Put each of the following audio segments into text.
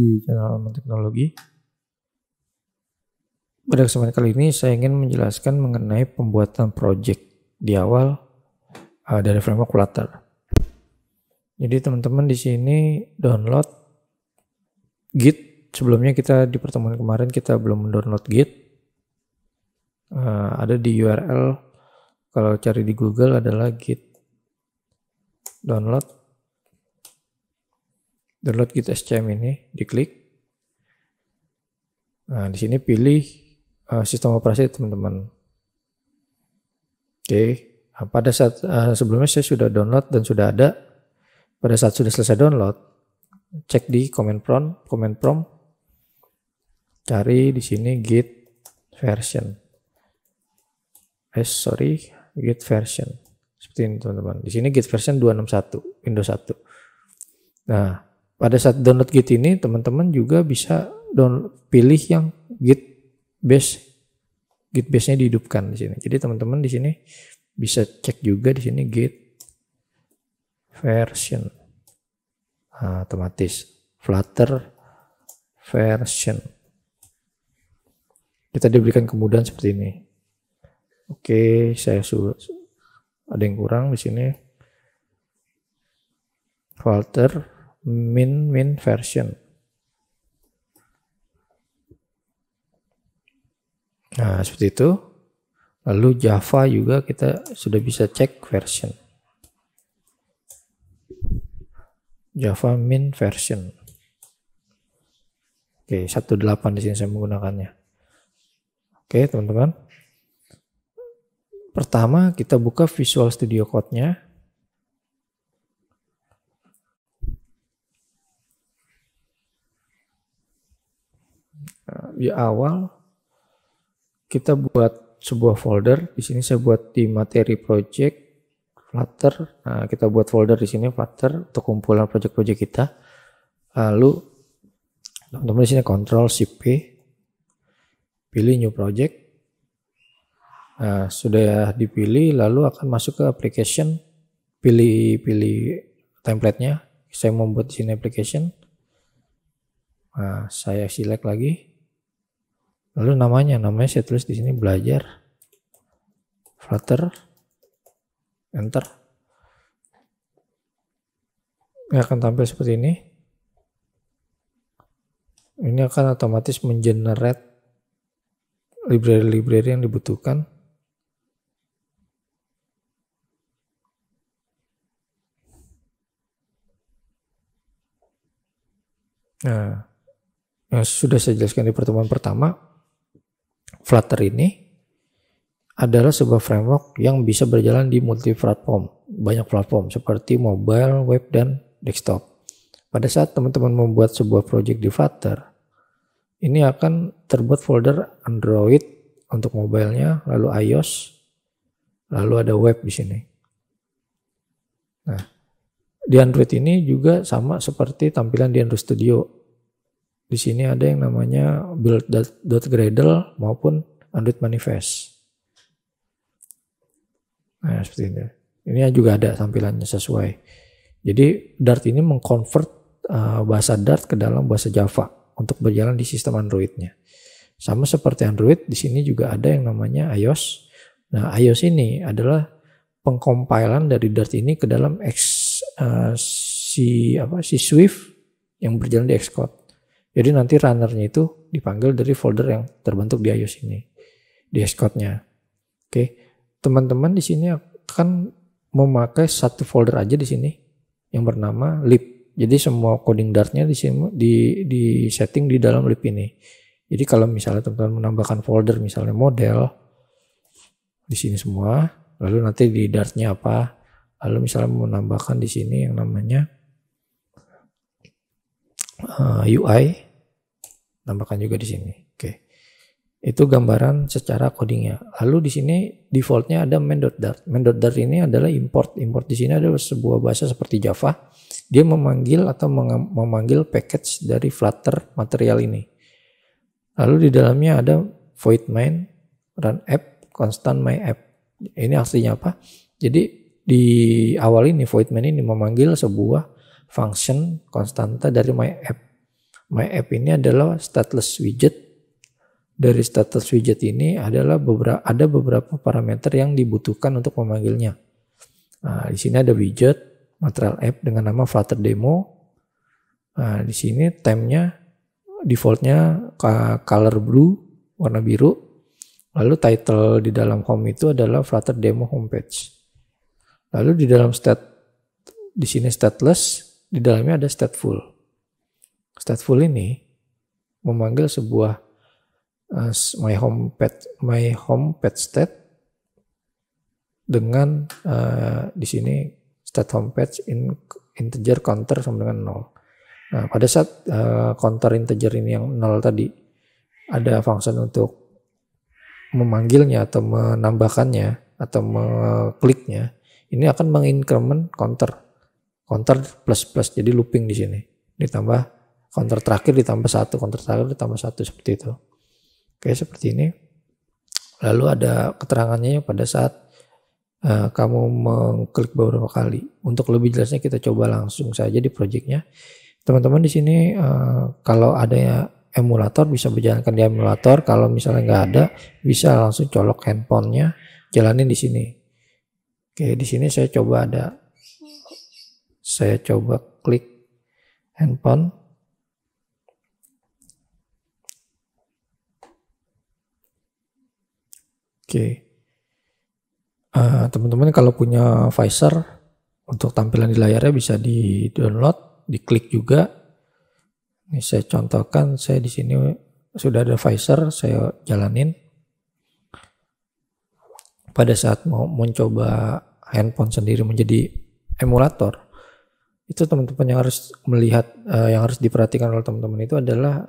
di channel Aman Teknologi. Pada kesempatan kali ini saya ingin menjelaskan mengenai pembuatan project di awal dari framework Flutter. Jadi teman-teman di sini download Git. Sebelumnya kita di pertemuan kemarin kita belum mendownload Git. Ada di URL kalau cari di Google adalah Git download Git SCM ini, diklik. Nah, di sini pilih sistem operasi teman-teman. Oke, nah, pada saat sebelumnya saya sudah download dan sudah ada. Pada saat sudah selesai download, cek di command prompt, cari di sini git version. Git version. Seperti ini teman-teman. Di sini git version 261 Windows 1. Nah, pada saat download Git ini teman-teman juga bisa pilih yang Git base-nya dihidupkan di sini. Jadi teman-teman di sini bisa cek juga di sini Git version. Nah, otomatis Flutter version. Kita diberikan kemudahan seperti ini. Oke, saya ada yang kurang di sini. Flutter min version. Nah, seperti itu. Lalu Java juga kita sudah bisa cek version. Java min version. Oke, 18 di sini saya menggunakannya. Oke, teman-teman. Pertama, kita buka Visual Studio Code-nya. Di awal kita buat sebuah folder. Di sini saya buat di materi project Flutter. Nah, kita buat folder di sini Flutter untuk kumpulan project-project kita. Lalu teman-teman di sini Ctrl Shift P, pilih New Project. Nah, sudah dipilih, lalu akan masuk ke application. Pilih template-nya. Saya membuat di sini application. Nah, saya select lagi. Lalu namanya saya tulis di sini belajar Flutter, enter. Ini akan tampil seperti ini. Ini akan otomatis mengenerate library-library yang dibutuhkan. Nah, yang sudah saya jelaskan di pertemuan pertama, Flutter ini adalah sebuah framework yang bisa berjalan di multi-platform, banyak platform seperti mobile, web, dan desktop. Pada saat teman-teman membuat sebuah project di Flutter, ini akan terbuat folder Android untuk mobilenya, lalu iOS, lalu ada web di sini. Nah, di Android ini juga sama seperti tampilan di Android Studio. Di sini ada yang namanya build.gradle maupun Android Manifest. Nah, seperti ini. Ini juga ada tampilannya sesuai. Jadi Dart ini mengconvert bahasa Dart ke dalam bahasa Java untuk berjalan di sistem Android-nya. Sama seperti Android, di sini juga ada yang namanya iOS. Nah, iOS ini adalah pengkompilan dari Dart ini ke dalam si Swift yang berjalan di Xcode. Jadi nanti runnernya itu dipanggil dari folder yang terbentuk di iOS ini, di Xcode-nya. Oke, teman-teman di sini akan memakai satu folder aja di sini yang bernama lib. Jadi semua coding Dart-nya di sini di setting di dalam lib ini. Jadi kalau misalnya teman-teman menambahkan folder misalnya model di sini semua, lalu nanti di Dart-nya apa? Lalu misalnya menambahkan di sini yang namanya UI, tambahkan juga di sini. Oke, itu gambaran secara codingnya. Lalu di sini defaultnya ada main.dart. Main.dart ini adalah import. Import di sini adalah sebuah bahasa seperti Java. Dia memanggil atau memanggil package dari Flutter material ini. Lalu di dalamnya ada void main, run app, constant my app. Ini artinya apa? Jadi di awal ini void main ini memanggil sebuah function konstanta dari my app. My app ini adalah stateless widget. Dari stateless widget ini adalah ada beberapa parameter yang dibutuhkan untuk memanggilnya. Nah, di sini ada widget material app dengan nama Flutter Demo. Nah, di sini theme-nya defaultnya color blue, warna biru. Lalu title di dalam home itu adalah Flutter Demo Homepage. Lalu di dalam di sini stateless, di dalamnya ada stateful. Stateful ini memanggil sebuah my home page state dengan di sini state home page integer counter sama dengan 0. Nah, pada saat counter integer ini yang 0 tadi ada function untuk memanggilnya atau menambahkannya atau mengkliknya, ini akan mengincrement counter plus jadi looping di sini, ditambah counter terakhir ditambah 1, counter terakhir ditambah 1, seperti itu. Oke, seperti ini. Lalu ada keterangannya pada saat kamu mengklik beberapa kali. Untuk lebih jelasnya kita coba langsung saja di projectnya. Teman-teman di sini kalau ada emulator bisa berjalankan di emulator. Kalau misalnya nggak ada, bisa langsung colok handphonenya, jalanin di sini. Oke, di sini saya coba klik handphone. Oke, teman-teman kalau punya Visor untuk tampilan di layarnya bisa di download, diklik juga. Ini saya contohkan, saya di sini sudah ada Visor, saya jalanin. Pada saat mau mencoba handphone sendiri menjadi emulator, itu teman-teman yang harus melihat, yang harus diperhatikan oleh teman-teman itu adalah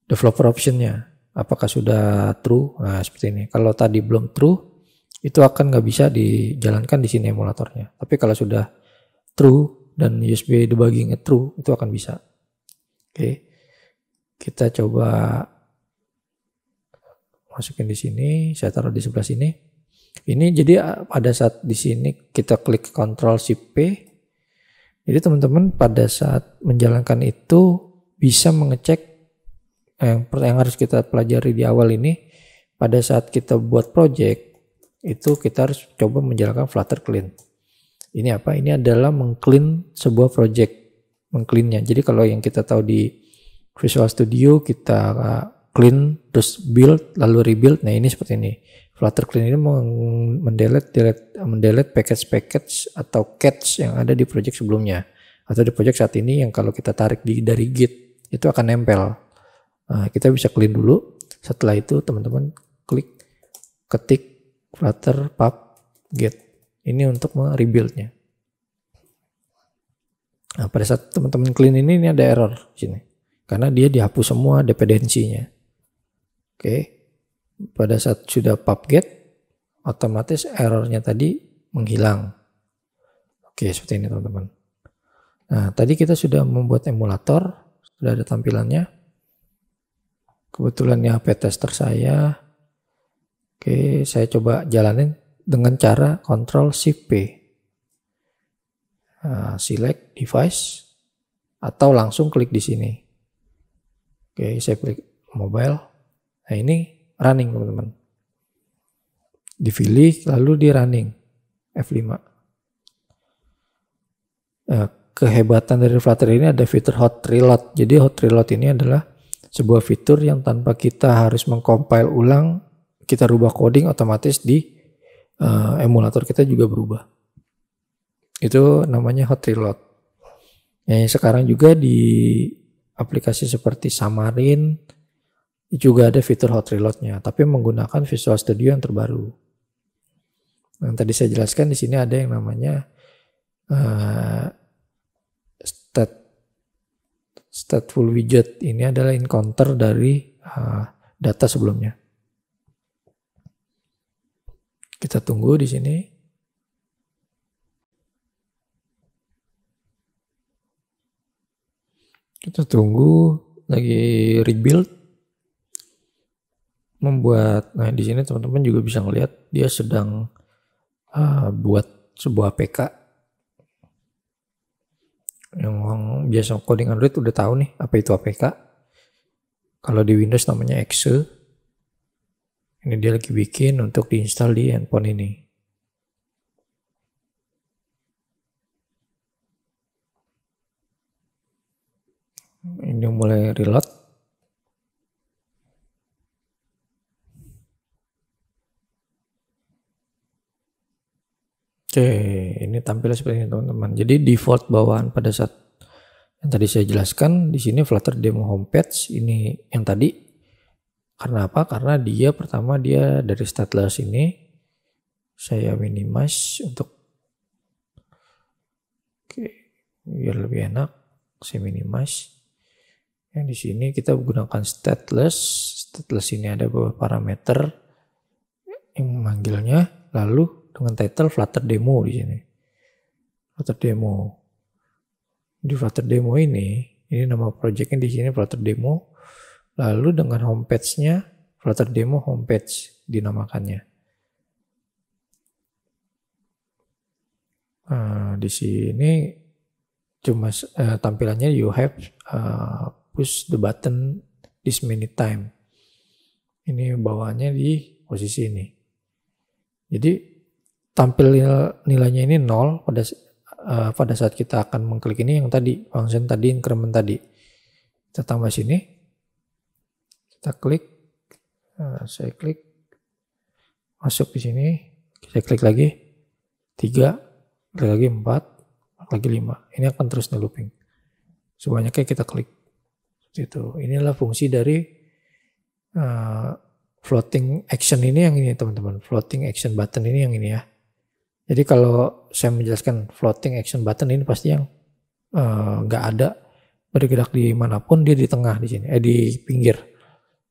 developer optionnya. Apakah sudah true? Nah, seperti ini. Kalau tadi belum true, itu akan nggak bisa dijalankan di sini emulatornya. Tapi kalau sudah true dan USB debuggingnya true, itu akan bisa. Oke, kita coba masukin di sini. Saya taruh di sebelah sini. Ini jadi pada saat di sini kita klik Ctrl Shift P. Jadi teman-teman pada saat menjalankan itu bisa mengecek yang harus kita pelajari di awal ini. Pada saat kita buat project itu kita harus coba menjalankan Flutter Clean. Ini apa? Ini adalah mengclean sebuah project, mengcleannya. Jadi kalau yang kita tahu di Visual Studio kita clean terus build lalu rebuild. Nah, ini seperti ini. Flutter Clean ini mendelete package atau cache yang ada di project sebelumnya atau di project saat ini yang kalau kita tarik dari Git itu akan nempel. Nah, kita bisa clean dulu. Setelah itu teman-teman ketik Flutter pub get. Ini untuk merebuildnya. Nah, pada saat teman-teman clean ini ada error di sini. Karena dia dihapus semua dependensinya. Oke. Pada saat sudah pub get, otomatis errornya tadi menghilang. Oke, seperti ini teman-teman. Nah, tadi kita sudah membuat emulator, sudah ada tampilannya. Kebetulan ya HP tester saya. Oke, saya coba jalanin dengan cara Ctrl Shift P. Select device atau langsung klik di sini. Oke, saya klik mobile. Nah, ini running teman-teman. Dipilih lalu di running F5. Kehebatan dari Flutter ini ada fitur hot reload. Jadi hot reload ini adalah sebuah fitur yang tanpa kita harus mengcompile ulang, kita rubah coding, otomatis di emulator kita juga berubah. Itu namanya hot reload. Yang sekarang juga di aplikasi seperti Xamarin juga ada fitur hot reloadnya, tapi menggunakan Visual Studio yang terbaru. Yang tadi saya jelaskan di sini ada yang namanya stateful widget. Ini adalah encounter dari data sebelumnya. Kita tunggu di sini. Kita tunggu lagi rebuild. Nah di sini teman-teman juga bisa ngelihat dia sedang buat sebuah APK. Yang biasa coding Android udah tahu nih apa itu APK. Kalau di Windows namanya exe. Ini dia lagi bikin untuk diinstal di handphone ini. Ini mulai reload. Oke, ini tampil seperti ini teman-teman. Jadi default bawaan pada saat yang tadi saya jelaskan di sini Flutter demo homepage ini yang tadi. Karena apa? Karena dia pertama dia dari stateless ini saya minimize untuk oke, biar lebih enak saya minimize. Yang di sini kita gunakan stateless. Stateless ini ada beberapa parameter yang memanggilnya, lalu dengan title Flutter demo di sini. Flutter demo. Di Flutter demo ini nama projectnya di sini Flutter demo. Lalu dengan homepage-nya Flutter demo homepage dinamakannya. Di sini cuma tampilannya you have push the button this many time. Ini bawaannya di posisi ini. Jadi tampil nilainya ini 0 pada saat kita akan mengklik ini yang tadi function tadi increment tadi. Kita tambah sini. Kita klik. Saya klik. Masuk di sini. Saya klik lagi. 3, klik lagi 4, klik lagi 5. Ini akan terus looping. Sebanyaknya kita klik. Gitu. Inilah fungsi dari floating action ini yang ini teman-teman. Floating action button ini yang ini ya. Jadi kalau saya menjelaskan floating action button ini pasti yang nggak ada bergerak di manapun, dia di tengah di sini, di pinggir,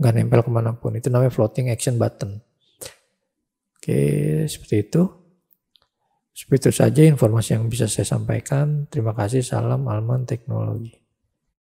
nggak nempel kemanapun. Itu namanya floating action button. Oke, seperti itu. Seperti itu saja informasi yang bisa saya sampaikan. Terima kasih. Salam Alman Teknologi.